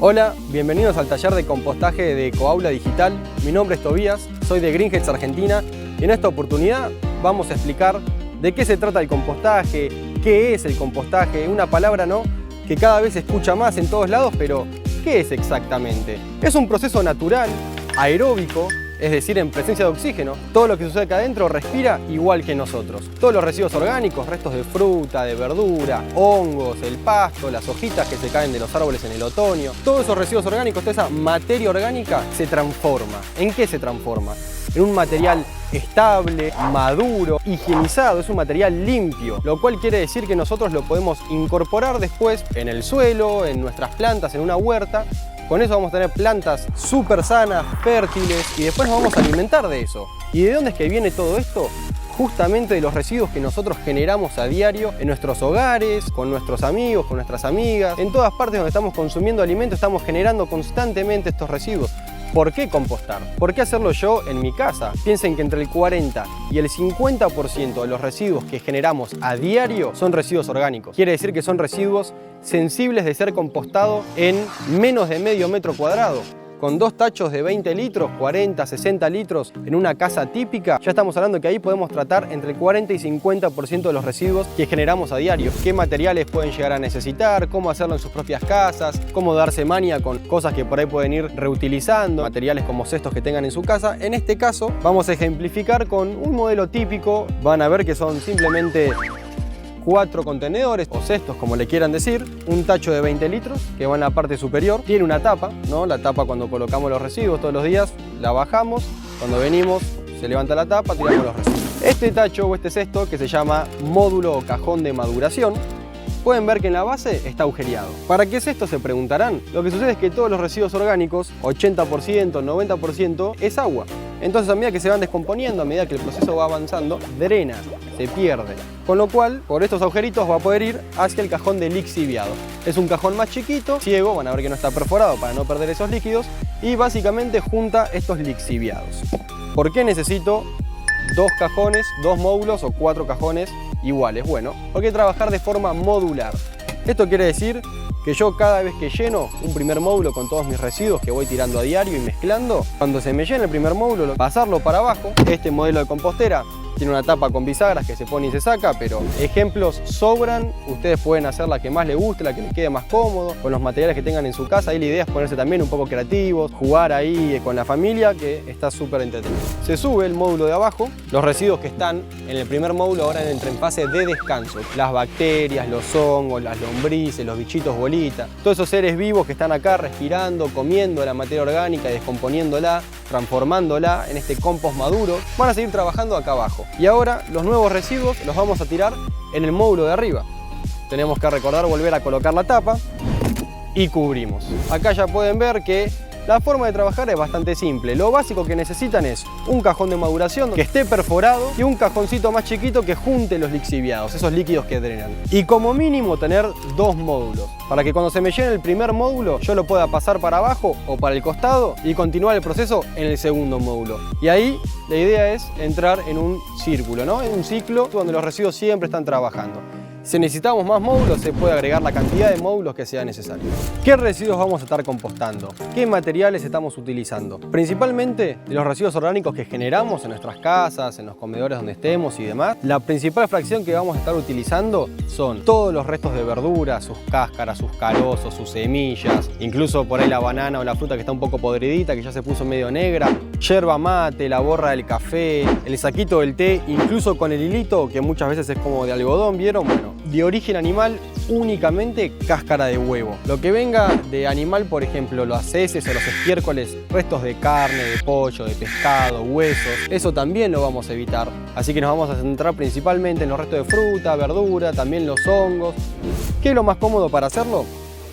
Hola, bienvenidos al taller de compostaje de Ecoaula Digital. Mi nombre es Tobías, soy de Greenheads Argentina y en esta oportunidad vamos a explicar de qué se trata el compostaje, qué es el compostaje, una palabra que cada vez se escucha más en todos lados, pero ¿qué es exactamente? Es un proceso natural, aeróbico, es decir, en presencia de oxígeno. Todo lo que sucede acá adentro respira igual que nosotros. Todos los residuos orgánicos, restos de fruta, de verdura, hongos, el pasto, las hojitas que se caen de los árboles en el otoño, todos esos residuos orgánicos, toda esa materia orgánica se transforma. ¿En qué se transforma? En un material estable, maduro, higienizado, es un material limpio, lo cual quiere decir que nosotros lo podemos incorporar después en el suelo, en nuestras plantas, en una huerta. Con eso vamos a tener plantas súper sanas, fértiles y después nos vamos a alimentar de eso. ¿Y de dónde es que viene todo esto? Justamente de los residuos que nosotros generamos a diario en nuestros hogares, con nuestros amigos, con nuestras amigas. En todas partes donde estamos consumiendo alimentos estamos generando constantemente estos residuos. ¿Por qué compostar? ¿Por qué hacerlo yo en mi casa? Piensen que entre el 40 y el 50% de los residuos que generamos a diario son residuos orgánicos. Quiere decir que son residuos sensibles de ser compostados en menos de medio metro cuadrado. Con 2 tachos de 20 litros, 40, 60 litros en una casa típica, ya estamos hablando que ahí podemos tratar entre el 40 y 50% de los residuos que generamos a diario. ¿Qué materiales pueden llegar a necesitar? ¿Cómo hacerlo en sus propias casas? ¿Cómo darse maña con cosas que por ahí pueden ir reutilizando? Materiales como cestos que tengan en su casa. En este caso vamos a ejemplificar con un modelo típico. Van a ver que son simplemente 4 contenedores o cestos, como le quieran decir, un tacho de 20 litros que va en la parte superior, tiene una tapa, La tapa cuando colocamos los residuos todos los días, la bajamos, cuando venimos se levanta la tapa, tiramos los residuos. Este tacho o este cesto, que se llama módulo o cajón de maduración, pueden ver que en la base está agujereado. ¿Para qué es esto? Se preguntarán. Lo que sucede es que todos los residuos orgánicos, 80%, 90%, es agua. Entonces a medida que se van descomponiendo, a medida que el proceso va avanzando, drena, se pierde. Con lo cual, por estos agujeritos va a poder ir hacia el cajón de lixiviado. Es un cajón más chiquito, ciego, van a ver que no está perforado para no perder esos líquidos, y básicamente junta estos lixiviados. ¿Por qué necesito 2 cajones, 2 módulos o 4 cajones iguales? Bueno, porque hay que trabajar de forma modular. Esto quiere decir que yo cada vez que lleno un primer módulo con todos mis residuos que voy tirando a diario y mezclando, cuando se me llena el primer módulo, pasarlo para abajo. Este modelo de compostera tiene una tapa con bisagras que se pone y se saca, pero ejemplos sobran. Ustedes pueden hacer la que más les guste, la que les quede más cómodo, con los materiales que tengan en su casa. Ahí la idea es ponerse también un poco creativos, jugar ahí con la familia, que está súper entretenido. Se sube el módulo de abajo. Los residuos que están en el primer módulo ahora entran en fase de descanso. Las bacterias, los hongos, las lombrices, los bichitos bolita, todos esos seres vivos que están acá respirando, comiendo la materia orgánica y descomponiéndola, transformándola en este compost maduro, van a seguir trabajando acá abajo. Y ahora los nuevos residuos los vamos a tirar en el módulo de arriba. Tenemos que recordar volver a colocar la tapa y cubrimos. Acá ya pueden ver que la forma de trabajar es bastante simple. Lo básico que necesitan es un cajón de maduración que esté perforado y un cajoncito más chiquito que junte los lixiviados, esos líquidos que drenan. Y como mínimo tener 2 módulos, para que cuando se me llene el primer módulo yo lo pueda pasar para abajo o para el costado y continuar el proceso en el segundo módulo. Y ahí la idea es entrar en un círculo, en un ciclo donde los residuos siempre están trabajando. Si necesitamos más módulos, se puede agregar la cantidad de módulos que sea necesario. ¿Qué residuos vamos a estar compostando? ¿Qué materiales estamos utilizando? Principalmente de los residuos orgánicos que generamos en nuestras casas, en los comedores donde estemos y demás. La principal fracción que vamos a estar utilizando son todos los restos de verdura, sus cáscaras, sus carozos, sus semillas, incluso por ahí la banana o la fruta que está un poco podridita, que ya se puso medio negra, yerba mate, la borra del café, el saquito del té, incluso con el hilito, que muchas veces es como de algodón, ¿vieron? Bueno, de origen animal, únicamente cáscara de huevo. Lo que venga de animal, por ejemplo, las heces o los estiércoles, restos de carne, de pollo, de pescado, huesos, eso también lo vamos a evitar. Así que nos vamos a centrar principalmente en los restos de fruta, verdura, también los hongos. ¿Qué es lo más cómodo para hacerlo?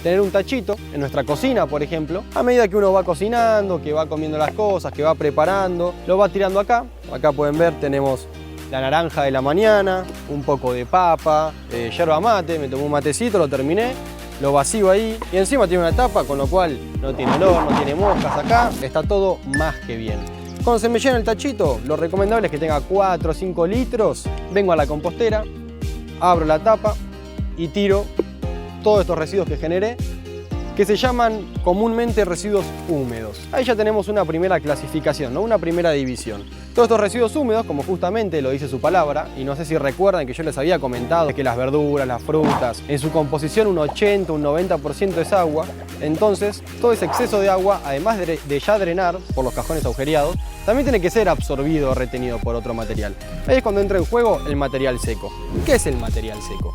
Tener un tachito en nuestra cocina, por ejemplo. A medida que uno va cocinando, que va comiendo las cosas, que va preparando, lo va tirando acá. Acá pueden ver, tenemos la naranja de la mañana, un poco de papa, yerba mate, me tomé un matecito, lo terminé, lo vacío ahí y encima tiene una tapa, con lo cual no tiene olor, no tiene moscas acá, está todo más que bien. Cuando se me llena el tachito, lo recomendable es que tenga 4 o 5 litros, vengo a la compostera, abro la tapa y tiro todos estos residuos que generé que se llaman comúnmente residuos húmedos. Ahí ya tenemos una primera clasificación, ¿no? Una primera división. Todos estos residuos húmedos, como justamente lo dice su palabra, y no sé si recuerdan que yo les había comentado que las verduras, las frutas, en su composición un 80, un 90% es agua, entonces todo ese exceso de agua, además de ya drenar por los cajones agujereados, también tiene que ser absorbido o retenido por otro material. Ahí es cuando entra en juego el material seco. ¿Qué es el material seco?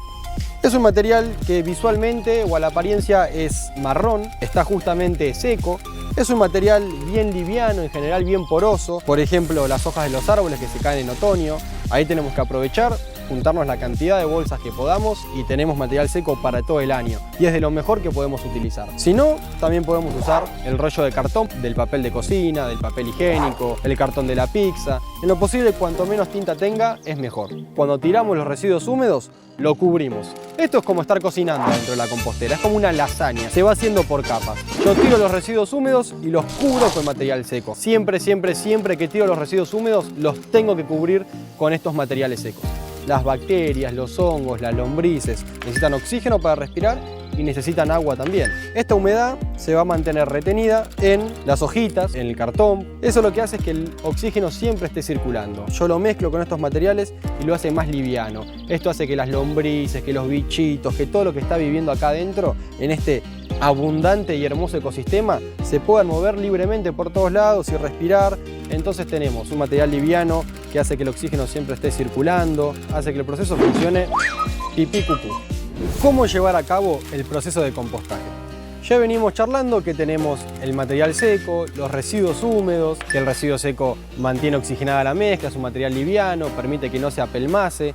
Es un material que visualmente o a la apariencia es marrón, está justamente seco. Es un material bien liviano, en general bien poroso. Por ejemplo, las hojas de los árboles que se caen en otoño. Ahí tenemos que aprovechar, juntarnos la cantidad de bolsas que podamos y tenemos material seco para todo el año. Y es de lo mejor que podemos utilizar. Si no, también podemos usar el rollo de cartón, del papel de cocina, del papel higiénico, el cartón de la pizza. En lo posible, cuanto menos tinta tenga, es mejor. Cuando tiramos los residuos húmedos, lo cubrimos. Esto es como estar cocinando dentro de la compostera, es como una lasaña, se va haciendo por capas. Yo tiro los residuos húmedos y los cubro con material seco. Siempre, siempre, siempre que tiro los residuos húmedos, los tengo que cubrir con estos materiales secos. Las bacterias, los hongos, las lombrices necesitan oxígeno para respirar y necesitan agua también. Esta humedad se va a mantener retenida en las hojitas, en el cartón. Eso lo que hace es que el oxígeno siempre esté circulando. Yo lo mezclo con estos materiales y lo hace más liviano. Esto hace que las lombrices, que los bichitos, que todo lo que está viviendo acá adentro, en este abundante y hermoso ecosistema, se puedan mover libremente por todos lados y respirar. Entonces tenemos un material liviano que hace que el oxígeno siempre esté circulando, hace que el proceso funcione pipí cucú. ¿Cómo llevar a cabo el proceso de compostaje? Ya venimos charlando que tenemos el material seco, los residuos húmedos, que el residuo seco mantiene oxigenada la mezcla, es un material liviano, permite que no se apelmace.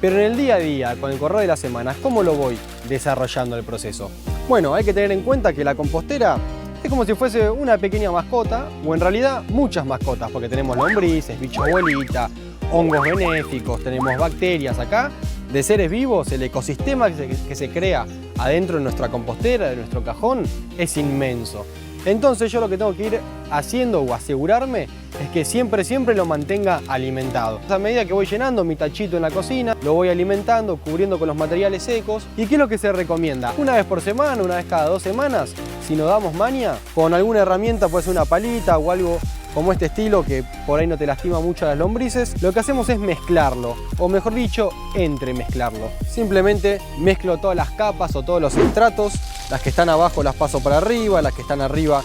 Pero en el día a día, con el correr de las semanas, ¿cómo lo voy desarrollando el proceso? Bueno, hay que tener en cuenta que la compostera es como si fuese una pequeña mascota, o en realidad muchas mascotas, porque tenemos lombrices, bicho abuelita, hongos benéficos, tenemos bacterias acá. De seres vivos, el ecosistema que se crea adentro de nuestra compostera, de nuestro cajón, es inmenso. Entonces yo lo que tengo que ir haciendo o asegurarme es que siempre, siempre lo mantenga alimentado. A medida que voy llenando mi tachito en la cocina, lo voy alimentando, cubriendo con los materiales secos. ¿Y qué es lo que se recomienda? Una vez por semana, una vez cada 2 semanas, si nos damos maña, con alguna herramienta, puede ser una palita o algo como este estilo que por ahí no te lastima mucho a las lombrices, lo que hacemos es mezclarlo, o mejor dicho, entremezclarlo. Simplemente mezclo todas las capas o todos los estratos, las que están abajo las paso para arriba, las que están arriba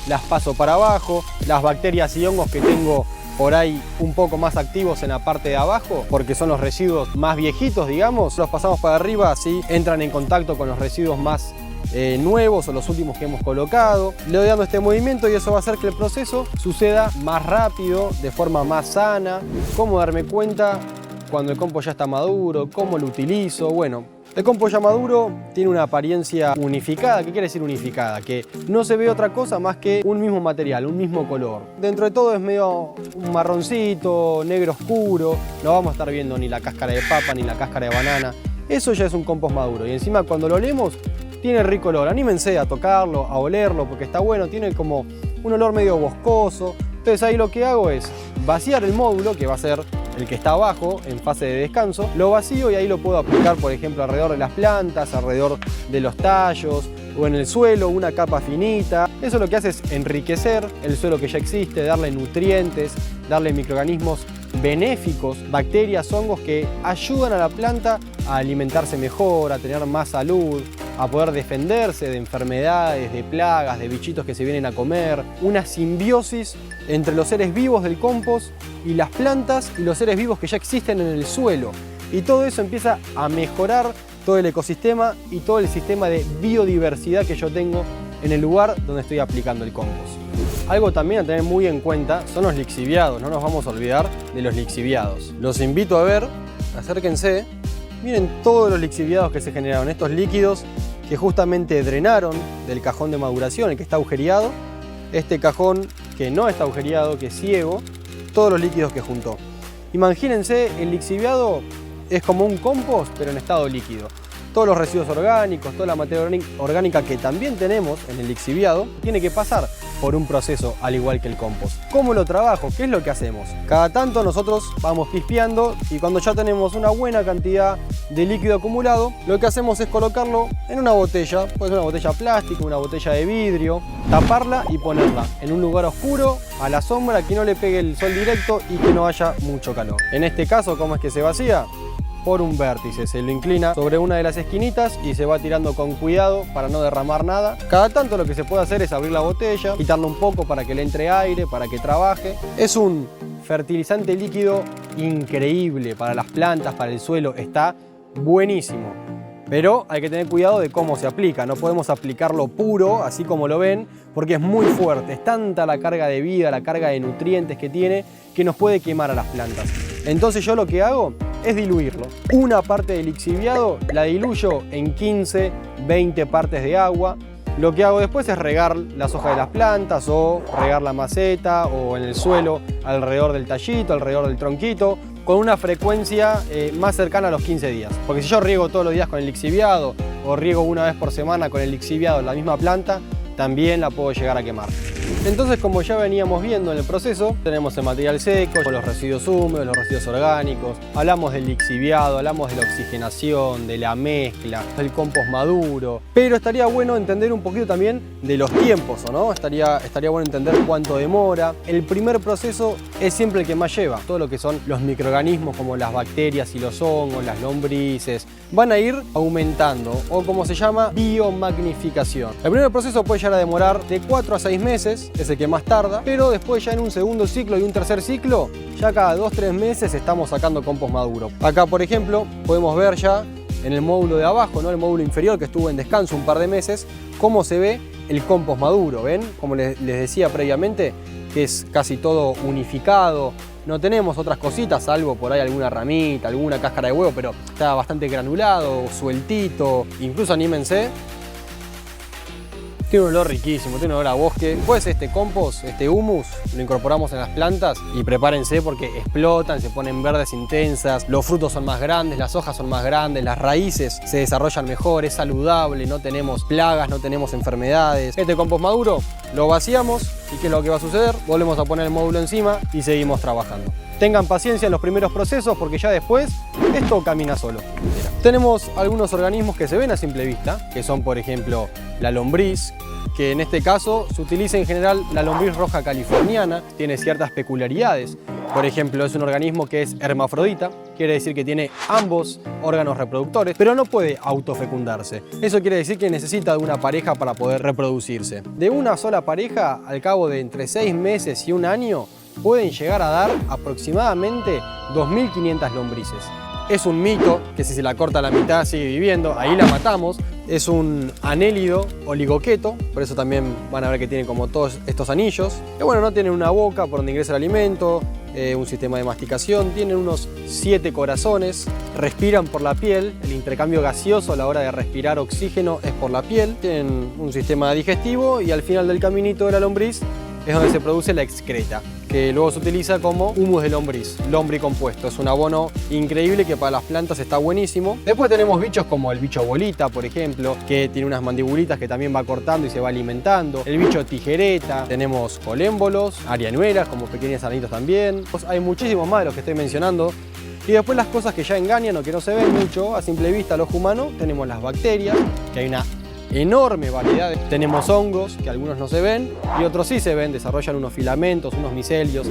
las paso para abajo, las bacterias y hongos que tengo por ahí un poco más activos en la parte de abajo, porque son los residuos más viejitos, digamos, los pasamos para arriba, así entran en contacto con los residuos más nuevos o los últimos que hemos colocado. Le doy dando este movimiento y eso va a hacer que el proceso suceda más rápido, de forma más sana. Cómo darme cuenta cuando el compost ya está maduro, cómo lo utilizo. Bueno, el compost ya maduro tiene una apariencia unificada. ¿Qué quiere decir unificada? Que no se ve otra cosa más que un mismo material, un mismo color. Dentro de todo es medio un marroncito, negro oscuro. No vamos a estar viendo ni la cáscara de papa ni la cáscara de banana. Eso ya es un compost maduro y encima cuando lo olemos tiene rico olor. Anímense a tocarlo, a olerlo porque está bueno, tiene como un olor medio boscoso. Entonces ahí lo que hago es vaciar el módulo, que va a ser el que está abajo en fase de descanso, lo vacío y ahí lo puedo aplicar, por ejemplo, alrededor de las plantas, alrededor de los tallos o en el suelo, una capa finita. Eso lo que hace es enriquecer el suelo que ya existe, darle nutrientes, darle microorganismos benéficos, bacterias, hongos que ayudan a la planta a alimentarse mejor, a tener más salud, a poder defenderse de enfermedades, de plagas, de bichitos que se vienen a comer. Una simbiosis entre los seres vivos del compost y las plantas y los seres vivos que ya existen en el suelo. Y todo eso empieza a mejorar todo el ecosistema y todo el sistema de biodiversidad que yo tengo en el lugar donde estoy aplicando el compost. Algo también a tener muy en cuenta son los lixiviados, no nos vamos a olvidar de los lixiviados. Los invito a ver, acérquense, miren todos los lixiviados que se generaron, estos líquidos que justamente drenaron del cajón de maduración, el que está agujereado, este cajón que no está agujereado, que es ciego, todos los líquidos que juntó. Imagínense, el lixiviado es como un compost, pero en estado líquido. Todos los residuos orgánicos, toda la materia orgánica que también tenemos en el lixiviado, tiene que pasar por un proceso al igual que el compost. ¿Cómo lo trabajo? ¿Qué es lo que hacemos? Cada tanto nosotros vamos pispeando y cuando ya tenemos una buena cantidad de líquido acumulado, lo que hacemos es colocarlo en una botella, puede ser una botella plástica, una botella de vidrio, taparla y ponerla en un lugar oscuro, a la sombra, que no le pegue el sol directo y que no haya mucho calor. En este caso, ¿cómo es que se vacía? Por un vértice, se lo inclina sobre una de las esquinitas y se va tirando con cuidado para no derramar nada. Cada tanto lo que se puede hacer es abrir la botella, quitarlo un poco para que le entre aire, para que trabaje. Es un fertilizante líquido increíble para las plantas, para el suelo, está buenísimo. Pero hay que tener cuidado de cómo se aplica, no podemos aplicarlo puro, así como lo ven, porque es muy fuerte, es tanta la carga de vida, la carga de nutrientes que tiene, que nos puede quemar a las plantas. Entonces yo lo que hago es diluirlo. Una parte del lixiviado la diluyo en 15, 20 partes de agua. Lo que hago después es regar las hojas de las plantas o regar la maceta o en el suelo alrededor del tallito, alrededor del tronquito, con una frecuencia más cercana a los 15 días. Porque si yo riego todos los días con el lixiviado o riego una vez por semana con el lixiviado en la misma planta, también la puedo llegar a quemar. Entonces, como ya veníamos viendo en el proceso, tenemos el material seco, los residuos húmedos, los residuos orgánicos, hablamos del lixiviado, hablamos de la oxigenación, de la mezcla, del compost maduro, pero estaría bueno entender un poquito también de los tiempos, ¿no? Estaría bueno entender cuánto demora. El primer proceso es siempre el que más lleva. Todo lo que son los microorganismos como las bacterias y los hongos, las lombrices, van a ir aumentando, o como se llama, biomagnificación. El primer proceso puede llegar a demorar de 4 a 6 meses, es el que más tarda, pero después ya en un segundo ciclo y un tercer ciclo, ya cada 2-3 meses estamos sacando compost maduro. Acá, por ejemplo, podemos ver ya en el módulo de abajo, ¿no? El módulo inferior que estuvo en descanso un par de meses, cómo se ve el compost maduro. ¿Ven? Como les decía previamente, que es casi todo unificado. No tenemos otras cositas, salvo por ahí alguna ramita, alguna cáscara de huevo, pero está bastante granulado, sueltito. Incluso anímense. Tiene un olor riquísimo, tiene un olor a bosque. Después este compost, este humus, lo incorporamos en las plantas y prepárense porque explotan, se ponen verdes intensas, los frutos son más grandes, las hojas son más grandes, las raíces se desarrollan mejor, es saludable, no tenemos plagas, no tenemos enfermedades. Este compost maduro lo vaciamos y ¿qué es lo que va a suceder? Volvemos a poner el módulo encima y seguimos trabajando. Tengan paciencia en los primeros procesos porque ya después esto camina solo. Tenemos algunos organismos que se ven a simple vista, que son por ejemplo la lombriz, que en este caso se utiliza en general la lombriz roja californiana, tiene ciertas peculiaridades. Por ejemplo, es un organismo que es hermafrodita, quiere decir que tiene ambos órganos reproductores, pero no puede autofecundarse. Eso quiere decir que necesita de una pareja para poder reproducirse. De una sola pareja, al cabo de entre 6 meses y un año, pueden llegar a dar aproximadamente 2.500 lombrices. Es un mito que si se la corta a la mitad sigue viviendo, ahí la matamos. Es un anélido oligoqueto, por eso también van a ver que tiene como todos estos anillos. Que bueno, no tienen una boca por donde ingresa el alimento, un sistema de masticación, tienen unos 7 corazones, respiran por la piel, el intercambio gaseoso a la hora de respirar oxígeno es por la piel, tienen un sistema digestivo y al final del caminito de la lombriz es donde se produce la excreta, que luego se utiliza como humus de lombriz, lombricompuesto. Es un abono increíble que para las plantas está buenísimo. Después tenemos bichos como el bicho bolita, por ejemplo, que tiene unas mandibulitas que también va cortando y se va alimentando. El bicho tijereta, tenemos colémbolos, arianuelas como pequeños arañitos también. Hay muchísimos más de los que estoy mencionando. Y después las cosas que ya engañan o que no se ven mucho a simple vista al ojo humano, tenemos las bacterias, que hay una enorme variedad. Tenemos hongos, que algunos no se ven y otros sí se ven, desarrollan unos filamentos, unos micelios.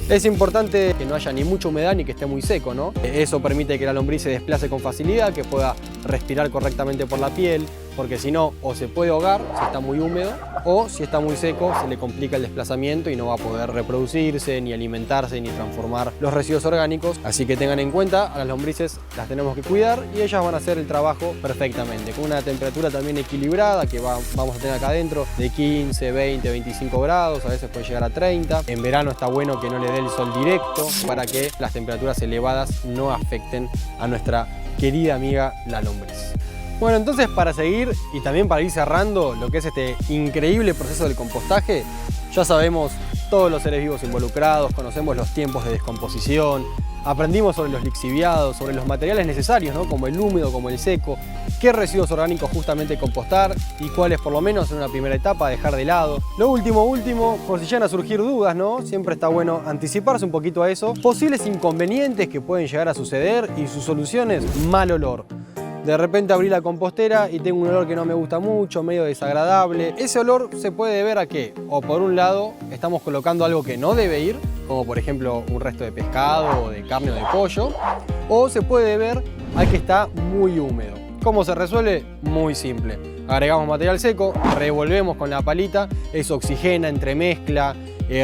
Es importante que no haya ni mucha humedad ni que esté muy seco, ¿no? Eso permite que la lombriz se desplace con facilidad, que pueda respirar correctamente por la piel, porque si no, o se puede ahogar si está muy húmedo, o si está muy seco se le complica el desplazamiento y no va a poder reproducirse, ni alimentarse, ni transformar los residuos orgánicos. Así que tengan en cuenta, a las lombrices las tenemos que cuidar y ellas van a hacer el trabajo perfectamente, con una temperatura también equilibrada que vamos a tener acá adentro de 15, 20, 25 grados, a veces puede llegar a 30. En verano está bueno que no le dé el sol directo para que las temperaturas elevadas no afecten a nuestra querida amiga la lombriz. Bueno, entonces para seguir y también para ir cerrando lo que es este increíble proceso del compostaje, ya sabemos todos los seres vivos involucrados, conocemos los tiempos de descomposición, Aprendimos sobre los lixiviados, sobre los materiales necesarios, ¿no? Como el húmedo, como el seco, qué residuos orgánicos justamente compostar y cuáles por lo menos en una primera etapa dejar de lado. Lo último, por si llegan a surgir dudas, ¿no? Siempre está bueno anticiparse un poquito a eso. Posibles inconvenientes que pueden llegar a suceder y sus soluciones, mal olor. De repente abrí la compostera y tengo un olor que no me gusta mucho, medio desagradable. Ese olor se puede deber a que, o por un lado, estamos colocando algo que no debe ir, como por ejemplo un resto de pescado, o de carne o de pollo, o se puede deber a que está muy húmedo. ¿Cómo se resuelve? Muy simple. Agregamos material seco, revolvemos con la palita, eso oxigena, entremezcla,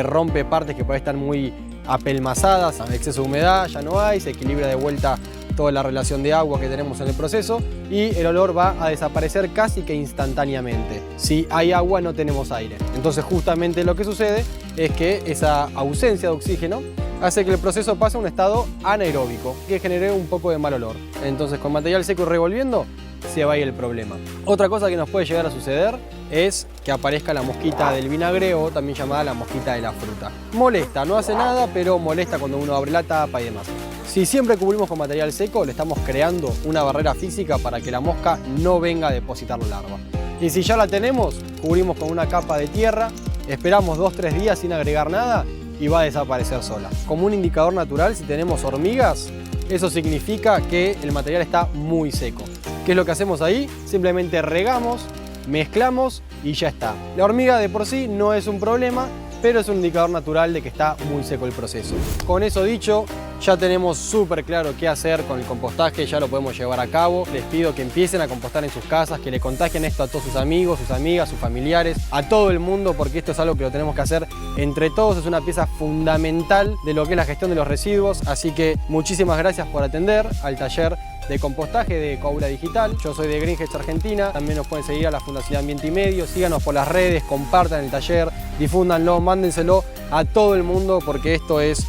rompe partes que pueden estar muy apelmazadas, exceso de humedad ya no hay, se equilibra de vuelta toda la relación de agua que tenemos en el proceso y el olor va a desaparecer casi que instantáneamente. Si hay agua no tenemos aire. Entonces justamente lo que sucede es que esa ausencia de oxígeno hace que el proceso pase a un estado anaeróbico que genere un poco de mal olor. Entonces con material seco y revolviendo se va a ir el problema. Otra cosa que nos puede llegar a suceder es que aparezca la mosquita del vinagre o también llamada la mosquita de la fruta. Molesta, no hace nada, pero molesta cuando uno abre la tapa y demás. Si siempre cubrimos con material seco, le estamos creando una barrera física para que la mosca no venga a depositar la larva. Y si ya la tenemos, cubrimos con una capa de tierra, esperamos 2-3 días sin agregar nada y va a desaparecer sola. Como un indicador natural, si tenemos hormigas, eso significa que el material está muy seco. ¿Qué es lo que hacemos ahí? Simplemente regamos, mezclamos y ya está. La hormiga de por sí no es un problema, pero es un indicador natural de que está muy seco el proceso. Con eso dicho, ya tenemos súper claro qué hacer con el compostaje, ya lo podemos llevar a cabo. Les pido que empiecen a compostar en sus casas, que le contagien esto a todos sus amigos, sus amigas, sus familiares, a todo el mundo, porque esto es algo que lo tenemos que hacer entre todos, es una pieza fundamental de lo que es la gestión de los residuos. Así que muchísimas gracias por atender al taller de compostaje de Coaula Digital. Yo soy de Green Hedge Argentina, también nos pueden seguir a la Fundación Ambiente y Medio, síganos por las redes, compartan el taller, difúndanlo, mándenselo a todo el mundo porque esto es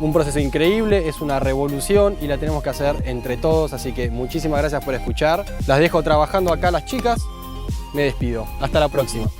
un proceso increíble, es una revolución y la tenemos que hacer entre todos, así que muchísimas gracias por escuchar. Las dejo trabajando acá las chicas, me despido. Hasta la próxima.